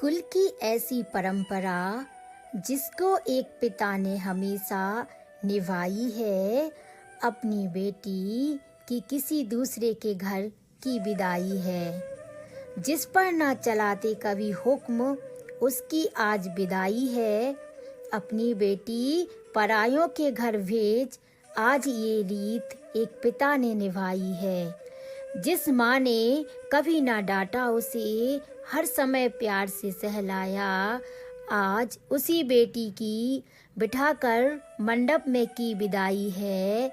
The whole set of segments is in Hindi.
कुल की ऐसी परंपरा जिसको एक पिता ने हमेशा निभाई है, अपनी बेटी की किसी दूसरे के घर की विदाई है। जिस पर ना चलाते कभी हुक्म, उसकी आज विदाई है। अपनी बेटी परायों के घर भेज, आज ये रीत एक पिता ने निभाई है। जिस माँ ने कभी ना डांटा उसे, हर समय प्यार से सहलाया, आज उसी बेटी की बिठाकर मंडप में की विदाई है।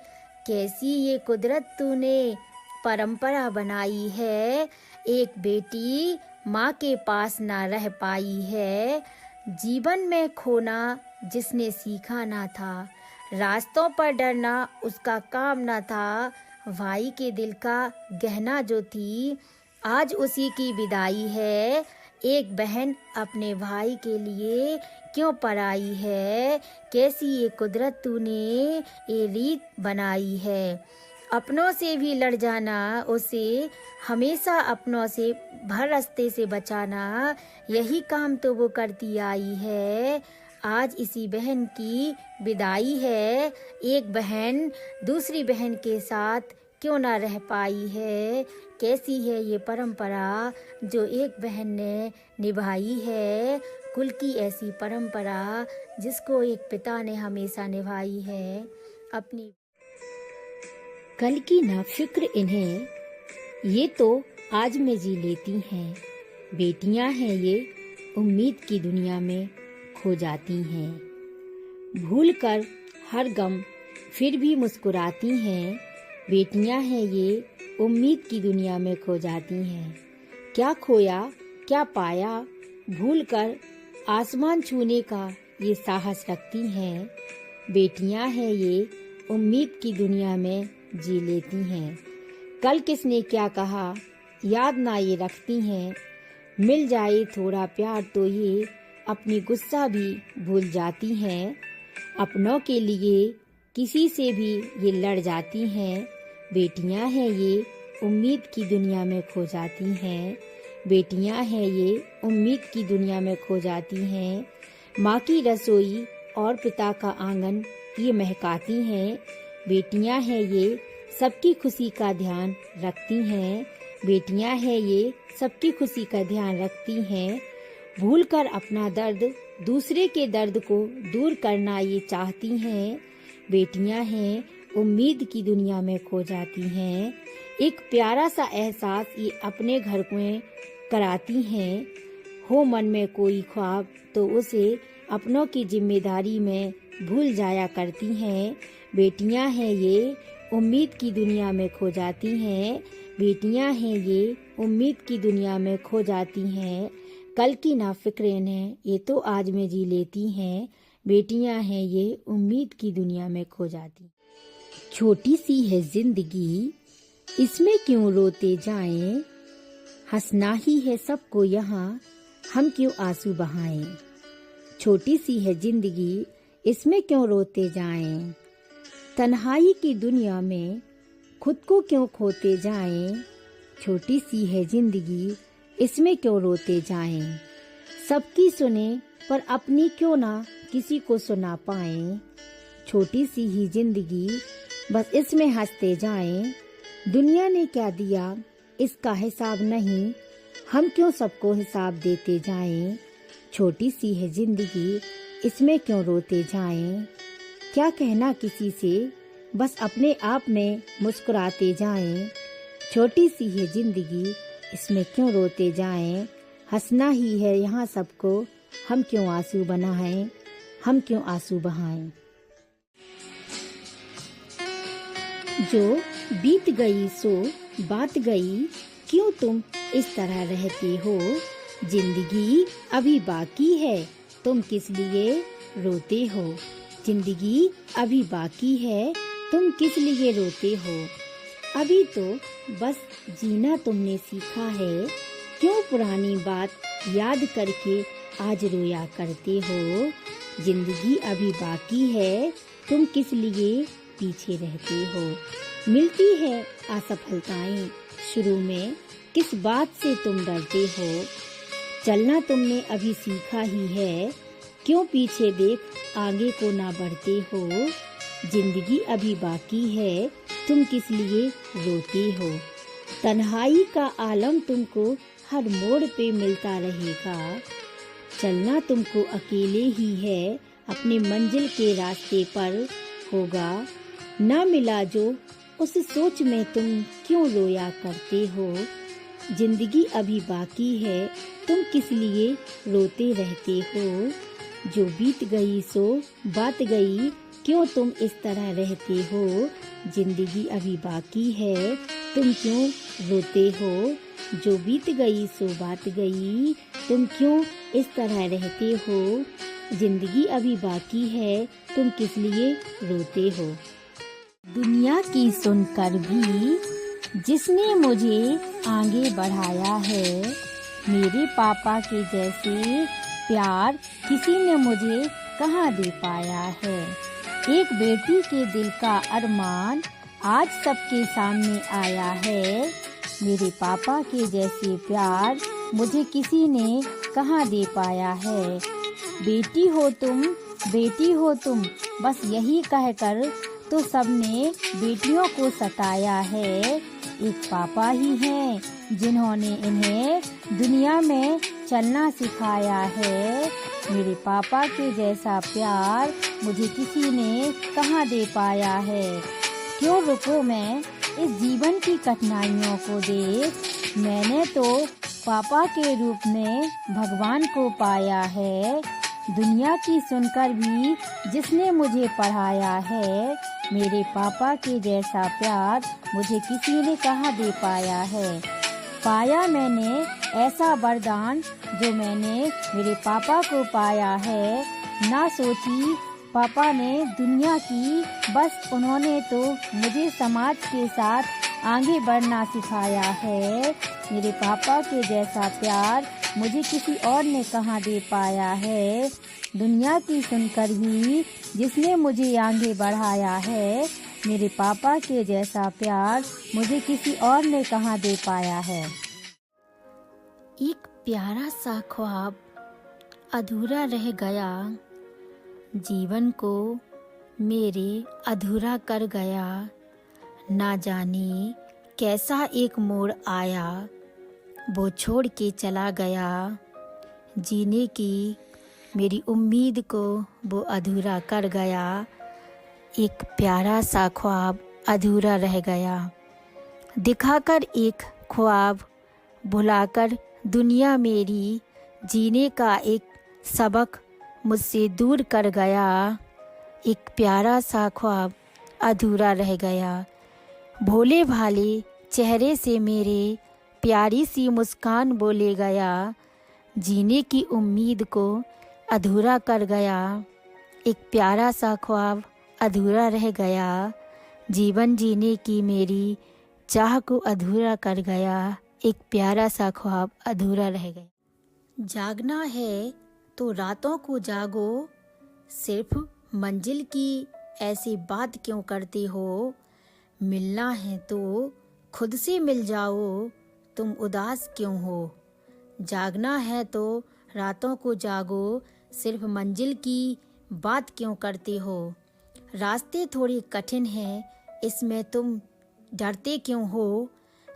कैसी ये कुदरत तूने परंपरा बनाई है, एक बेटी माँ के पास ना रह पाई है। जीवन में खोना जिसने सीखा ना था, रास्तों पर डरना उसका काम ना था। भाई के दिल का गहना जो थी, आज उसी की विदाई है। एक बहन अपने भाई के लिए क्यों पराई है, कैसी ये कुदरत तूने ये रीत बनाई है। अपनों से भी लड़ जाना उसे, हमेशा अपनों से भर रास्ते से बचाना, यही काम तो वो करती आई है। आज इसी बहन की विदाई है। एक बहन दूसरी बहन के साथ क्यों ना रह पाई है, कैसी है ये परंपरा जो एक बहन ने निभाई है। कुल की ऐसी परंपरा जिसको एक पिता ने हमेशा निभाई है। अपनी कल की ना फिक्र इन्हें, ये तो आज में जी लेती हैं। बेटियां हैं ये उम्मीद की दुनिया में खो जाती हैं। भूल कर हर गम फिर भी मुस्कुराती हैं। बेटियां हैं ये उम्मीद की दुनिया में खो जाती हैं। क्या खोया क्या पाया, भूल कर आसमान छूने का ये साहस रखती हैं। बेटियां हैं ये उम्मीद की दुनिया में जी लेती हैं। कल किसने क्या कहा याद ना ये रखती हैं। मिल जाए थोड़ा प्यार तो ये अपनी गुस्सा भी भूल जाती हैं। अपनों के लिए किसी से भी ये लड़ जाती हैं। बेटियां हैं ये उम्मीद की दुनिया में खो जाती हैं। बेटियां हैं ये उम्मीद की दुनिया में खो जाती हैं। माँ की रसोई और पिता का आंगन ये महकाती हैं। बेटियां हैं ये सबकी खुशी का ध्यान रखती हैं। बेटियां हैं ये सबकी खुशी का ध्यान रखती हैं। भूल कर अपना दर्द दूसरे के दर्द को दूर करना ये चाहती हैं। बेटियां हैं उम्मीद की दुनिया में खो जाती हैं। एक प्यारा सा एहसास ये अपने घर में कराती हैं। हो मन में कोई ख्वाब तो उसे अपनों की जिम्मेदारी में भूल जाया करती हैं। बेटियां हैं ये उम्मीद की दुनिया में खो जाती हैं। बेटियां हैं ये उम्मीद की दुनिया में खो जाती हैं। कल की ना फिक्र इन्हें, ये तो आज में जी लेती हैं। बेटियां हैं ये उम्मीद की दुनिया में खो जाती। छोटी सी है जिंदगी, इसमें क्यों रोते जाएं। हंसना ही है सबको यहाँ, हम क्यों आंसू बहाएं। छोटी सी है जिंदगी, इसमें क्यों रोते जाएं। तन्हाई की दुनिया में खुद को क्यों खोते जाएं। छोटी सी है जिंदगी, इसमें क्यों रोते जाएं। सबकी सुने पर अपनी क्यों ना किसी को सुना पाएं। छोटी सी ही जिंदगी, बस इसमें हंसते जाएं। दुनिया ने क्या दिया इसका हिसाब नहीं, हम क्यों सबको हिसाब देते जाएं। छोटी सी है जिंदगी, इसमें क्यों रोते जाएं। क्या कहना किसी से, बस अपने आप में मुस्कुराते जाएं। छोटी सी है जिंदगी, इसमें क्यों रोते जाएं। हंसना ही है यहाँ सबको, हम क्यों आंसू बहाएं। हम क्यों आंसू बहाएं। जो बीत गई सो बात गई, क्यों तुम इस तरह रहते हो। जिंदगी अभी बाकी है, तुम किस लिए रोते हो। जिंदगी अभी बाकी है, तुम किस लिए रोते हो। अभी तो बस जीना तुमने सीखा है, क्यों पुरानी बात याद करके आज रोया करते हो। जिंदगी अभी बाकी है, तुम किस लिए पीछे रहते हो। मिलती है असफलताएं शुरू में, किस बात से तुम डरते हो। चलना तुमने अभी सीखा ही है, क्यों पीछे देख आगे को ना बढ़ते हो। जिंदगी अभी बाकी है, तुम किस लिए रोते हो। तन्हाई का आलम तुमको हर मोड़ पे मिलता रहेगा। चलना तुमको अकेले ही है, अपने मंजिल के रास्ते पर होगा। ना मिला जो उस सोच में तुम क्यों रोया करते हो। जिंदगी अभी बाकी है, तुम किस लिए रोते रहते हो। जो बीत गई सो बात गई, क्यों तुम इस तरह रहते हो। जिंदगी अभी बाकी है, तुम क्यों रोते हो। जो बीत गई सो बात गई, तुम क्यों इस तरह रहते हो। जिंदगी अभी बाकी है, तुम किस लिए रोते हो। दुनिया की सुनकर भी जिसने मुझे आगे बढ़ाया है, मेरे पापा के जैसे प्यार किसी ने मुझे कहाँ दे पाया है। एक बेटी के दिल का अरमान आज सबके सामने आया है। मेरे पापा के जैसे प्यार मुझे किसी ने कहाँ दे पाया है। बेटी हो तुम, बेटी हो तुम, बस यही कहकर तो सबने बेटियों को सताया है। एक पापा ही हैं जिन्होंने इन्हें दुनिया में चलना सिखाया है। मेरे पापा के जैसा प्यार मुझे किसी ने कहाँ दे पाया है। क्यों रुको मैं इस जीवन की कठिनाइयों को देख। मैंने तो पापा के रूप में भगवान को पाया है। दुनिया की सुनकर भी जिसने मुझे पढ़ाया है, मेरे पापा के जैसा प्यार मुझे किसी ने कहाँ दे पाया है। पाया मैंने ऐसा वरदान जो मैंने मेरे पापा को पाया है। ना सोची पापा ने दुनिया की, बस उन्होंने तो मुझे समाज के साथ आगे बढ़ना सिखाया है। मेरे पापा के जैसा प्यार मुझे किसी और ने कहाँ दे पाया है। दुनिया की सुनकर भी जिसने मुझे आगे बढ़ाया है, मेरे पापा के जैसा प्यार मुझे किसी और ने कहाँ दे पाया है। एक प्यारा सा ख्वाब अधूरा रह गया, जीवन को मेरे अधूरा कर गया। ना जाने कैसा एक मोड़ आया, वो छोड़ के चला गया। जीने की मेरी उम्मीद को वो अधूरा कर गया। एक प्यारा सा ख्वाब अधूरा रह गया। दिखाकर एक ख्वाब भुलाकर दुनिया मेरी, जीने का एक सबक मुझसे दूर कर गया। एक प्यारा सा ख्वाब अधूरा रह गया। भोले भाले चेहरे से मेरे प्यारी सी मुस्कान बोले गया। जीने की उम्मीद को अधूरा कर गया। एक प्यारा सा ख्वाब अधूरा रह गया। जीवन जीने की मेरी चाह को अधूरा कर गया। एक प्यारा सा ख्वाब अधूरा रह गया। जागना है तो रातों को जागो, सिर्फ मंजिल की ऐसी बात क्यों करते हो। मिलना है तो खुद से मिल जाओ, तुम उदास क्यों हो। जागना है तो रातों को जागो, सिर्फ मंजिल की बात क्यों करते हो। रास्ते थोड़ी कठिन हैं, इसमें तुम डरते क्यों हो।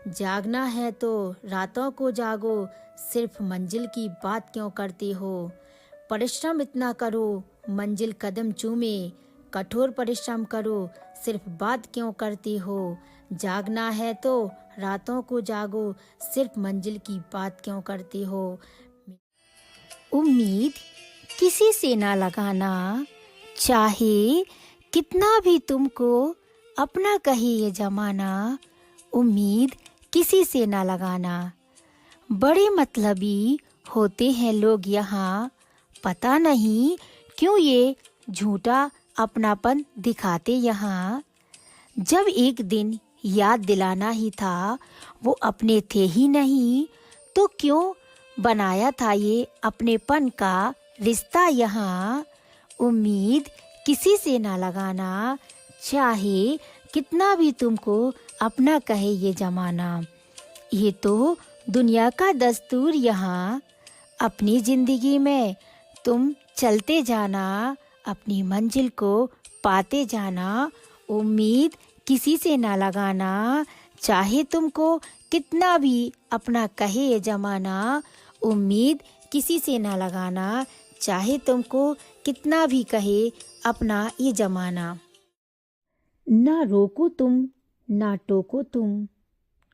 जागना है तो रातों को जागो, सिर्फ मंजिल की बात क्यों करते हो। परिश्रम इतना करो मंजिल कदम चूमे, कठोर परिश्रम करो सिर्फ बात क्यों करते हो। जागना है तो रातों को जागो, सिर्फ मंजिल की बात क्यों करते हो। उम्मीद किसी से ना लगाना, चाहे कितना भी तुमको अपना कहे ये जमाना। उम्मीद किसी से ना लगाना। बड़े मतलबी होते हैं लोग यहाँ, पता नहीं क्यों ये झूठा अपनापन दिखाते यहाँ। जब एक दिन याद दिलाना ही था, वो अपने थे ही नहीं, तो क्यों बनाया था ये अपनेपन का रिश्ता यहाँ। उम्मीद किसी से ना लगाना, चाहे कितना भी तुमको अपना कहे ये जमाना। ये तो दुनिया का दस्तूर यहाँ, अपनी जिंदगी में तुम चलते जाना, अपनी मंजिल को पाते जाना, उम्मीद किसी से ना लगाना, चाहे तुमको कितना भी अपना कहे ये जमाना, उम्मीद किसी से ना लगाना, चाहे तुमको कितना भी कहे अपना ये जमाना। ना रोको तुम, ना टोको तुम,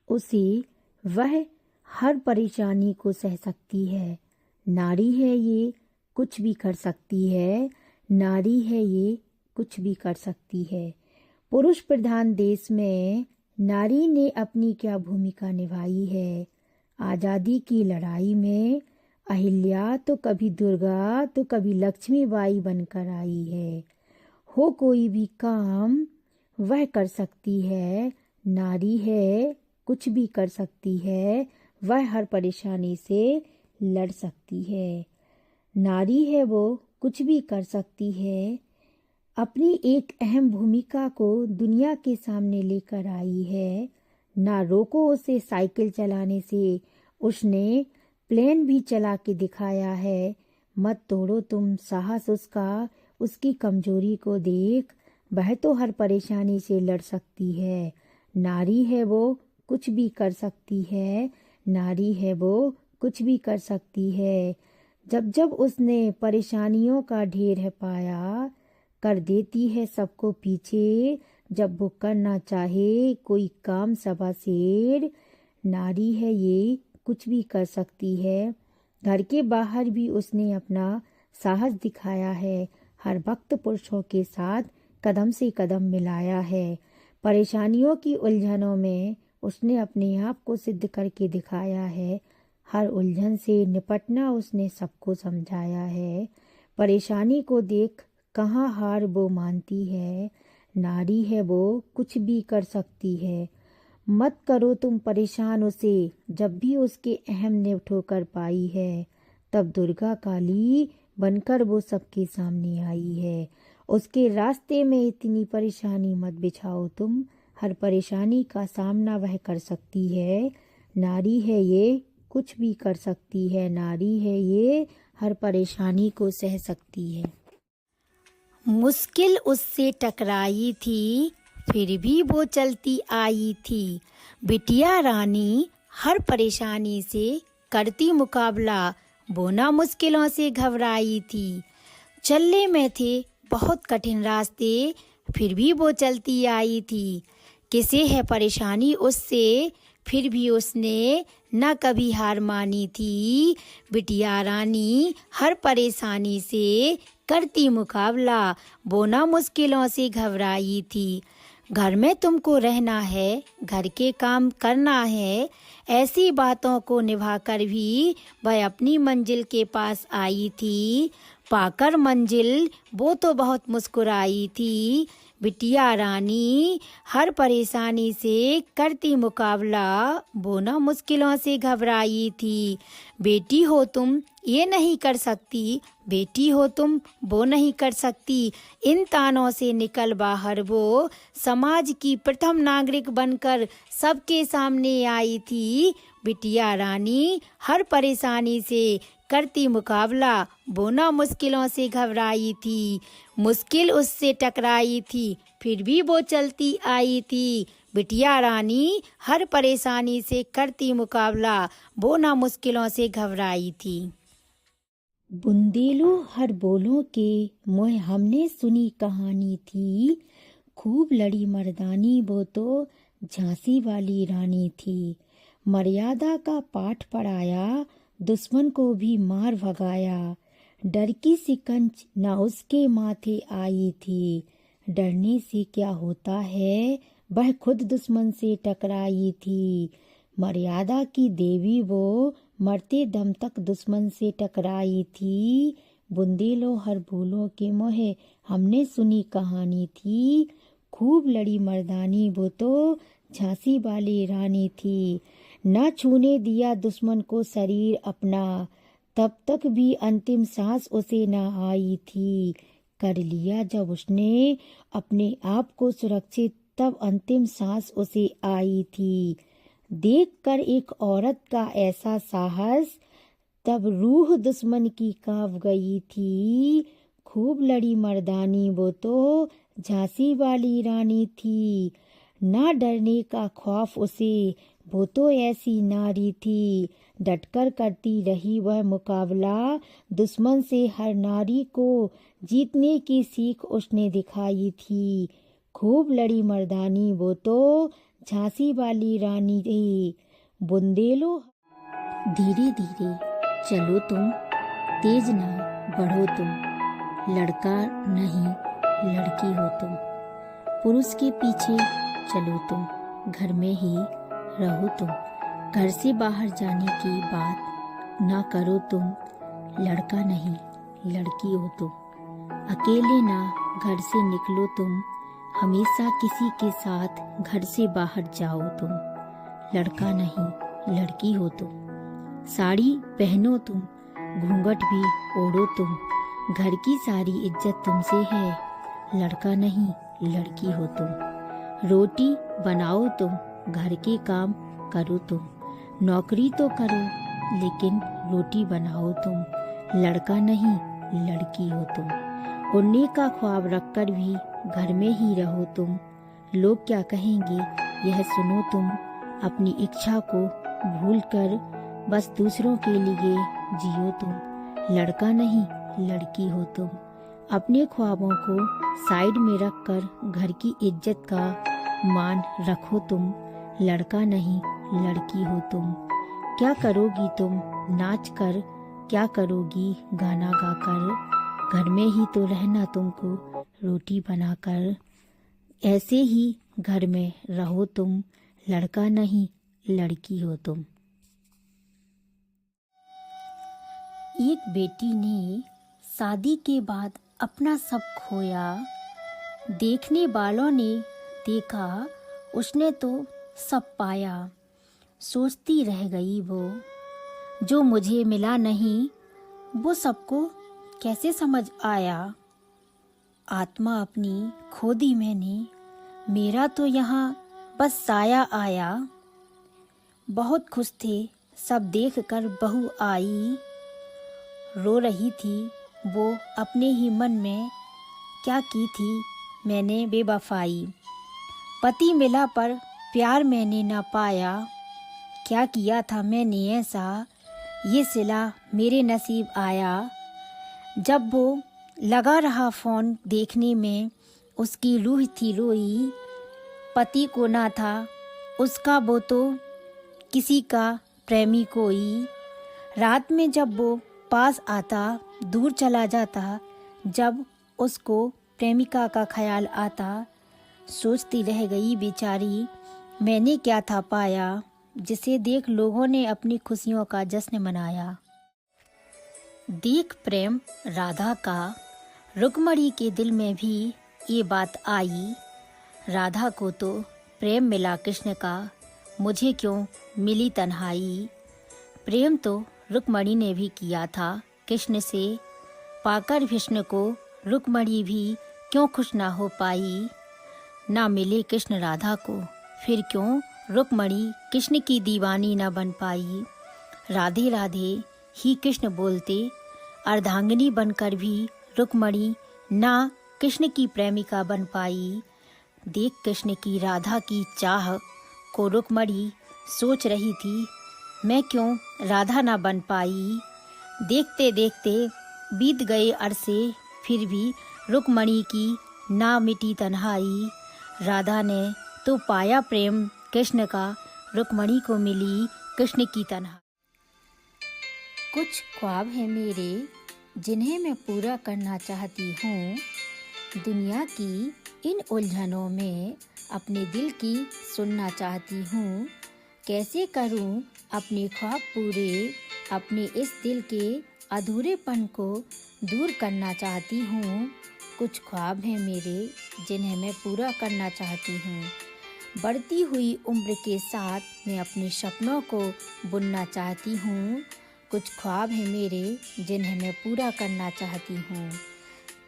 उसे वह हर परेशानी को सह सकती है। नारी है ये, कुछ भी कर सकती है, नारी है ये, कुछ भी कर सकती है। पुरुष प्रधान देश में नारी ने अपनी क्या भूमिका निभाई है। आज़ादी की लड़ाई में अहिल्या तो कभी दुर्गा तो कभी लक्ष्मीबाई बनकर आई है। हो कोई भी काम वह कर सकती है, नारी है, कुछ भी कर सकती है, वह हर परेशानी से लड़ सकती है। नारी है वो, कुछ भी कर सकती है, अपनी एक अहम भूमिका को दुनिया के सामने लेकर आई है। ना रोको उसे साइकिल चलाने से, उसने प्लेन भी चला के दिखाया है। मत तोड़ो तुम साहस उसका, उसकी कमजोरी को देख, वह तो हर परेशानी से लड़ सकती है। नारी है वो, कुछ भी कर सकती है, नारी है वो, कुछ भी कर सकती है। जब जब उसने परेशानियों का ढेर है पाया, कर देती है सबको पीछे। जब वो करना चाहे कोई काम सबा शेर, नारी है ये, कुछ भी कर सकती है। घर के बाहर भी उसने अपना साहस दिखाया है। हर वक्त पुरुषों के साथ कदम से कदम मिलाया है। परेशानियों की उलझनों में उसने अपने आप को सिद्ध करके दिखाया है। हर उलझन से निपटना उसने सबको समझाया है। परेशानी को देख कहाँ हार वो मानती है। नारी है वो, कुछ भी कर सकती है। मत करो तुम परेशान उसे, जब भी उसके अहम ने ठोकर पाई है, तब दुर्गा काली बनकर वो सबके सामने आई है। उसके रास्ते में इतनी परेशानी मत बिछाओ तुम, हर परेशानी का सामना वह कर सकती है। नारी है ये, कुछ भी कर सकती है, नारी है ये, हर परेशानी को सह सकती है। मुश्किल उससे टकराई थी, फिर भी वो चलती आई थी। बिटिया रानी हर परेशानी से करती मुकाबला, वो ना मुश्किलों से घबराई थी। चलने में थे बहुत कठिन रास्ते, फिर भी वो चलती आई थी। किसे है परेशानी उससे, फिर भी उसने न कभी हार मानी थी। बिटिया रानी हर परेशानी से करती मुकाबला, वो ना मुश्किलों से घबराई थी। घर में तुमको रहना है, घर के काम करना है, ऐसी बातों को निभाकर भी वह अपनी मंजिल के पास आई थी। पाकर मंजिल वो तो बहुत मुस्कुराई थी। बिटिया रानी हर परेशानी से करती मुकाबला, वो ना मुश्किलों से घबराई थी। बेटी हो तुम, ये नहीं कर सकती, बेटी हो तुम, वो नहीं कर सकती। इन तानों से निकल बाहर वो समाज की प्रथम नागरिक बनकर सबके सामने आई थी। बिटिया रानी हर परेशानी से करती मुकाबला, वो ना मुश्किलों से घबराई थी। मुश्किल उससे टकराई थी, फिर भी वो चलती आई थी। बिटिया रानी हर परेशानी से करती मुकाबला, वो ना मुश्किलों से घबराई थी। बुंदेलो हर बोलों के मोह हमने सुनी कहानी थी। खूब लड़ी मर्दानी वो तो झांसी वाली रानी थी। मर्यादा का पाठ पढ़ाया, दुश्मन को भी मार भगाया। डर की सिकंज न उसके माथे आई थी। डरने से क्या होता है, वह खुद दुश्मन से टकराई थी। मर्यादा की देवी वो मरते दम तक दुश्मन से टकराई थी। बुंदेलो हर बोलों के मोहे हमने सुनी कहानी थी। खूब लड़ी मर्दानी वो तो झांसी वाली रानी थी। न छूने दिया दुश्मन को शरीर अपना, तब तक भी अंतिम सांस उसे न आई थी। कर लिया जब उसने अपने आप को सुरक्षित, तब अंतिम सांस उसे आई थी। देखकर एक औरत का ऐसा साहस, तब रूह दुश्मन की कांप गई थी। खूब लड़ी मर्दानी वो तो झांसी वाली रानी थी। ना डरने का खौफ उसे, वो तो ऐसी नारी थी। डटकर करती रही वह मुकाबला दुश्मन से। हर नारी को जीतने की सीख उसने दिखाई थी। खूब लड़ी मर्दानी वो तो झांसी वाली रानी थी। बुंदेलो धीरे धीरे चलो तुम, तेज ना बढ़ो तुम। लड़का नहीं लड़की हो तुम। पुरुष के पीछे चलो तुम, घर में ही रहो तुम। घर से बाहर जाने की बात ना करो तुम। लड़का नहीं लड़की हो तुम। अकेले ना घर से निकलो तुम। हमेशा किसी के साथ घर से बाहर जाओ तुम। लड़का नहीं लड़की हो तुम। साड़ी पहनो तुम, घूंघट भी ओढ़ो तुम। घर की सारी इज्जत तुमसे है। लड़का नहीं लड़की हो तुम। रोटी बनाओ तुम, घर के काम करो तुम। नौकरी तो करो लेकिन रोटी बनाओ तुम। लड़का नहीं लड़की हो तुम। उड़ने का ख्वाब रखकर भी घर में ही रहो तुम। लोग क्या कहेंगे यह सुनो तुम। अपनी इच्छा को भूलकर बस दूसरों के लिए जियो तुम। लड़का नहीं लड़की हो तुम। अपने ख्वाबों को साइड में रखकर घर की इज्जत का मान रखो तुम। लड़का नहीं लड़की हो तुम। क्या करोगी तुम नाच कर, क्या करोगी गाना गाकर। घर में ही तो रहना तुमको, रोटी बनाकर। ऐसे ही घर में रहो तुम। लड़का नहीं लड़की हो तुम। एक बेटी ने शादी के बाद अपना सब खोया। देखने वालों ने देखा उसने तो सब पाया। सोचती रह गई वो, जो मुझे मिला नहीं वो सबको कैसे समझ आया। आत्मा अपनी खो दी मैंने, मेरा तो यहाँ बस साया आया। बहुत खुश थे सब देख कर बहू आई। रो रही थी वो अपने ही मन में, क्या की थी मैंने बेवफाई। पति मिला पर प्यार मैंने ना पाया। क्या किया था मैंने ऐसा, ये सिला मेरे नसीब आया। जब वो लगा रहा फ़ोन देखने में, उसकी रूह थी रोई। पति को ना था उसका वो तो किसी का प्रेमी कोई। रात में जब वो पास आता दूर चला जाता, जब उसको प्रेमिका का ख्याल आता। सोचती रह गई बेचारी, मैंने क्या था पाया, जिसे देख लोगों ने अपनी खुशियों का जश्न मनाया। देख प्रेम राधा का, रुक्मणी के दिल में भी ये बात आई। राधा को तो प्रेम मिला कृष्ण का, मुझे क्यों मिली तन्हाई। प्रेम तो रुक्मणी ने भी किया था कृष्ण से, पाकर कृष्ण को रुक्मणी भी क्यों खुश ना हो पाई। ना मिले कृष्ण राधा को, फिर क्यों रुक्मणी कृष्ण की दीवानी ना बन पाई। राधे राधे ही कृष्ण बोलते, अर्धांगिनी बनकर भी रुक्मणी ना कृष्ण की प्रेमिका बन पाई। देख कृष्ण की राधा की चाह को रुक्मणी सोच रही थी, मैं क्यों राधा ना बन पाई। देखते देखते बीत गए अरसे, फिर भी रुक्मणी की ना मिटी तन्हाई। राधा ने तो पाया प्रेम कृष्ण का, रुक्मणी को मिली कृष्ण की तन्हाई। कुछ ख्वाब हैं मेरे जिन्हें मैं पूरा करना चाहती हूँ। दुनिया की इन उलझनों में अपने दिल की सुनना चाहती हूँ। कैसे करूँ अपने ख्वाब पूरे, अपने इस दिल के अधूरेपन को दूर करना चाहती हूँ। कुछ ख्वाब हैं मेरे जिन्हें मैं पूरा करना चाहती हूँ। बढ़ती हुई उम्र के साथ मैं अपने सपनों को बुनना चाहती हूँ। कुछ ख्वाब हैं मेरे जिन्हें मैं पूरा करना चाहती हूँ।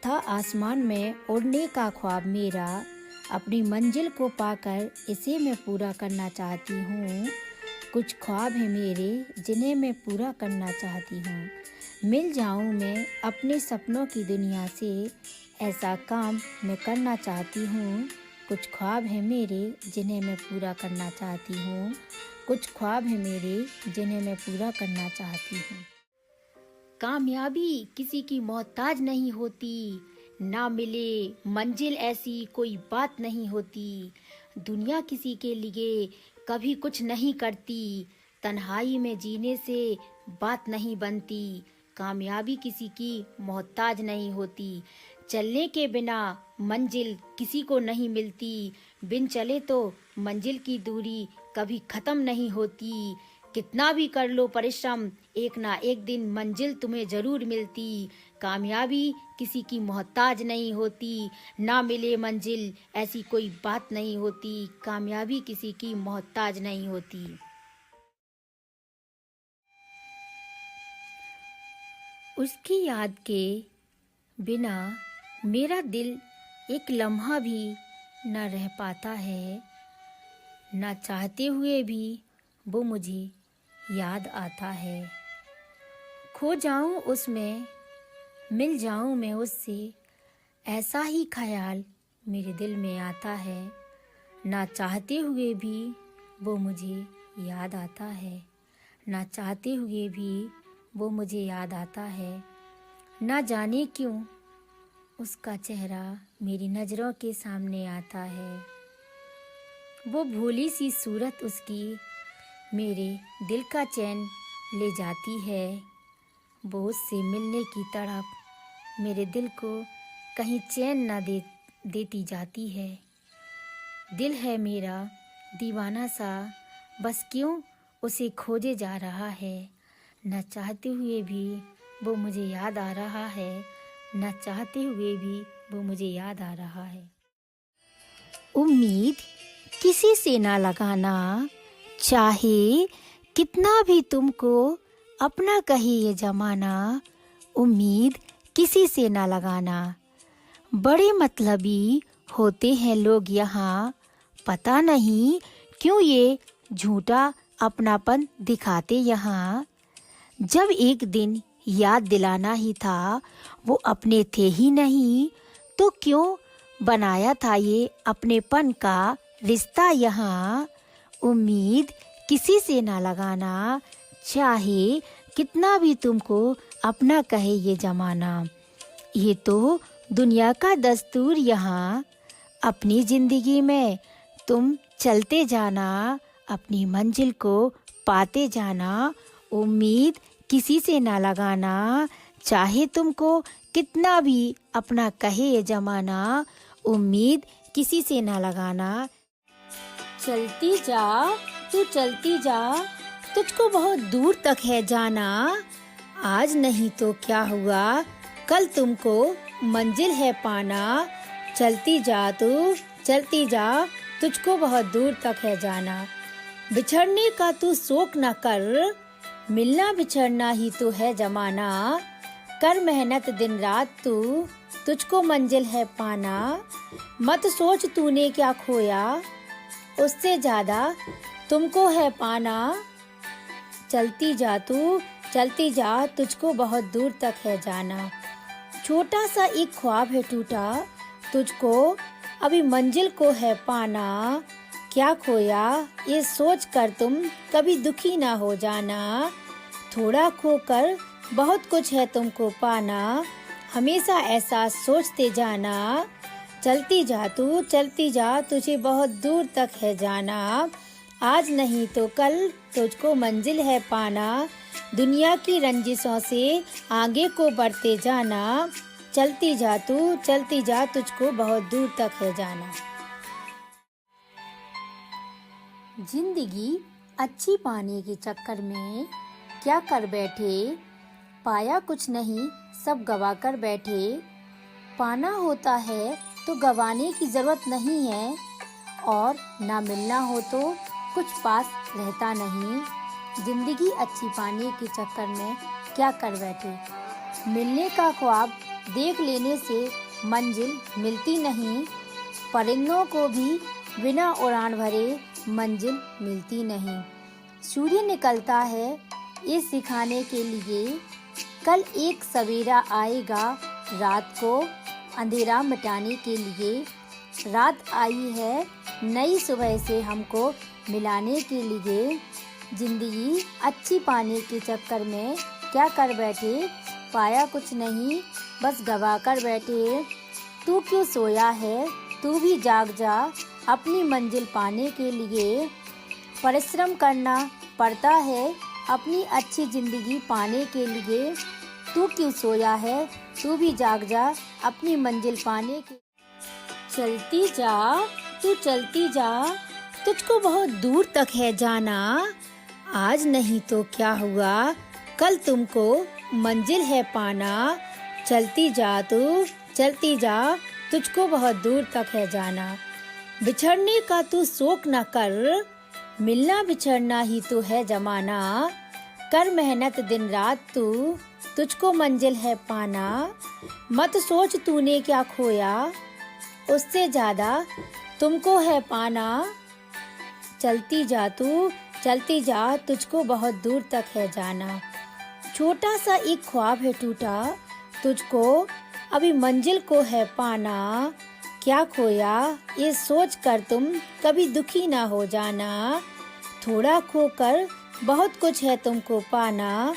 था आसमान में उड़ने का ख्वाब मेरा, अपनी मंजिल को पाकर इसे मैं पूरा करना चाहती हूँ। कुछ ख्वाब हैं मेरे जिन्हें मैं पूरा करना चाहती हूँ। मिल जाऊँ मैं अपने सपनों की दुनिया से, ऐसा काम मैं करना चाहती हूँ। कुछ ख्वाब हैं मेरे जिन्हें मैं पूरा करना चाहती हूँ। कुछ ख्वाब हैं मेरे जिन्हें मैं पूरा करना चाहती हूँ। कामयाबी किसी की मोहताज नहीं होती, ना मिले मंजिल ऐसी कोई बात नहीं होती। दुनिया किसी के लिए कभी कुछ नहीं करती, तन्हाई में जीने से बात नहीं बनती। कामयाबी किसी की मोहताज नहीं होती, चलने के बिना मंजिल किसी को नहीं मिलती। बिन चले तो मंजिल की दूरी कभी खत्म नहीं होती। कितना भी कर लो परिश्रम, एक ना एक दिन मंजिल तुम्हें जरूर मिलती। कामयाबी किसी की मोहताज नहीं होती, ना मिले मंजिल ऐसी कोई बात नहीं होती। कामयाबी किसी की मोहताज नहीं होती। उसकी याद के बिना मेरा दिल एक लम्हा भी न रह पाता है, ना चाहते हुए भी वो मुझे याद आता है। खो जाऊं उसमें, मिल जाऊं मैं उससे, ऐसा ही ख्याल मेरे दिल में आता है। ना चाहते हुए भी वो मुझे याद आता है, ना चाहते हुए भी वो मुझे याद आता है। ना जाने क्यों उसका चेहरा मेरी नज़रों के सामने आता है। वो भोली सी सूरत उसकी मेरे दिल का चैन ले जाती है। वो उससे मिलने की तड़प मेरे दिल को कहीं चैन न देती जाती है। दिल है मेरा दीवाना सा, बस क्यों उसे खोजे जा रहा है। न चाहते हुए भी वो मुझे याद आ रहा है, न चाहते हुए भी वो मुझे याद आ रहा है। उम्मीद किसी से ना लगाना, चाहे कितना भी तुमको अपना कहे ये जमाना। उम्मीद किसी से ना लगाना। बड़े मतलबी होते हैं लोग यहाँ, पता नहीं क्यों ये झूठा अपनापन दिखाते यहाँ। जब एक दिन याद दिलाना ही था, वो अपने थे ही नहीं, तो क्यों बनाया था ये अपनेपन का रिश्ता यहाँ। उम्मीद किसी से ना लगाना, चाहे कितना भी तुमको अपना कहे ये जमाना। ये तो दुनिया का दस्तूर यहाँ। अपनी जिंदगी में तुम चलते जाना, अपनी मंजिल को पाते जाना। उम्मीद किसी से ना लगाना, चाहे तुमको कितना भी अपना कहे ये जमाना। उम्मीद किसी से ना लगाना। चलती जा तू चलती जा, तुझको बहुत दूर तक है जाना। आज नहीं तो क्या हुआ, कल तुमको मंजिल है पाना। चलती जा तू चलती जा, तुझको बहुत दूर तक है जाना। बिछड़ने का तू शोक न कर, मिलना बिछड़ना ही तो है जमाना। कर मेहनत दिन रात तू, तुझको मंजिल है पाना। मत सोच तूने क्या खोया, उससे ज्यादा तुमको है पाना। चलती जा तू चलती जा, तुझको बहुत दूर तक है जाना। छोटा सा एक ख्वाब है टूटा, तुझको अभी मंजिल को है पाना। क्या खोया ये सोच कर तुम कभी दुखी ना हो जाना। थोड़ा खोकर बहुत कुछ है तुमको पाना, हमेशा ऐसा सोचते जाना। चलती जा तू चलती जा, तुझे बहुत दूर तक है जाना। आज नहीं तो कल तुझको मंजिल है पाना। दुनिया की रंजिशों से आगे को बढ़ते जाना। चलती जा तू चलती जा, तुझको बहुत दूर तक है जाना। जिंदगी अच्छी पाने के चक्कर में क्या कर बैठे, पाया कुछ नहीं सब गवा कर बैठे। पाना होता है तो गवाने की जरूरत नहीं है, और ना मिलना हो तो कुछ पास रहता नहीं। जिंदगी अच्छी पाने के चक्कर में क्या कर बैठे। मिलने का ख्वाब देख लेने से मंजिल मिलती नहीं। परिंदों को भी बिना उड़ान भरे मंजिल मिलती नहीं। सूर्य निकलता है ये सिखाने के लिए, कल एक सवेरा आएगा रात को अंधेरा मिटाने के लिए। रात आई है नई सुबह से हमको मिलाने के लिए। जिंदगी अच्छी पाने के चक्कर में क्या कर बैठे, पाया कुछ नहीं बस गवा कर बैठे। तू क्यों सोया है, तू भी जाग जा अपनी मंजिल पाने के लिए। परिश्रम करना पड़ता है अपनी अच्छी जिंदगी पाने के लिए। तू क्यों सोया है, तू भी जाग जा अपनी मंजिल पाने के। चलती जा तू चलती जा, तुझको बहुत दूर तक है जाना। आज नहीं तो क्या हुआ, कल तुमको मंजिल है पाना। चलती जा तू चलती जा, तुझको बहुत दूर तक है जाना। बिछड़ने का तू शोक न कर, मिलना बिछड़ना ही तो है जमाना। कर मेहनत दिन रात तू, तुझको मंजिल है पाना। मत सोच तूने क्या खोया, उससे ज्यादा तुमको है पाना। चलती जा तू चलती जा, तुझको बहुत दूर तक है जाना। छोटा सा एक ख्वाब है टूटा, तुझको अभी मंजिल को है पाना। क्या खोया ये सोच कर तुम कभी दुखी ना हो जाना। थोड़ा खोकर बहुत कुछ है तुमको पाना,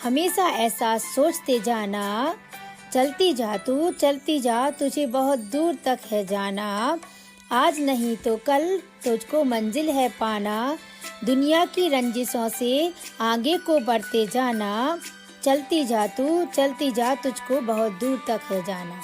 हमेशा ऐसा सोचते जाना। चलती जा तू चलती जा, तुझे बहुत दूर तक है जाना। आज नहीं तो कल तुझको मंजिल है पाना। दुनिया की रंजिशों से आगे को बढ़ते जाना। चलती जा तू चलती जा, तुझको बहुत दूर तक है जाना।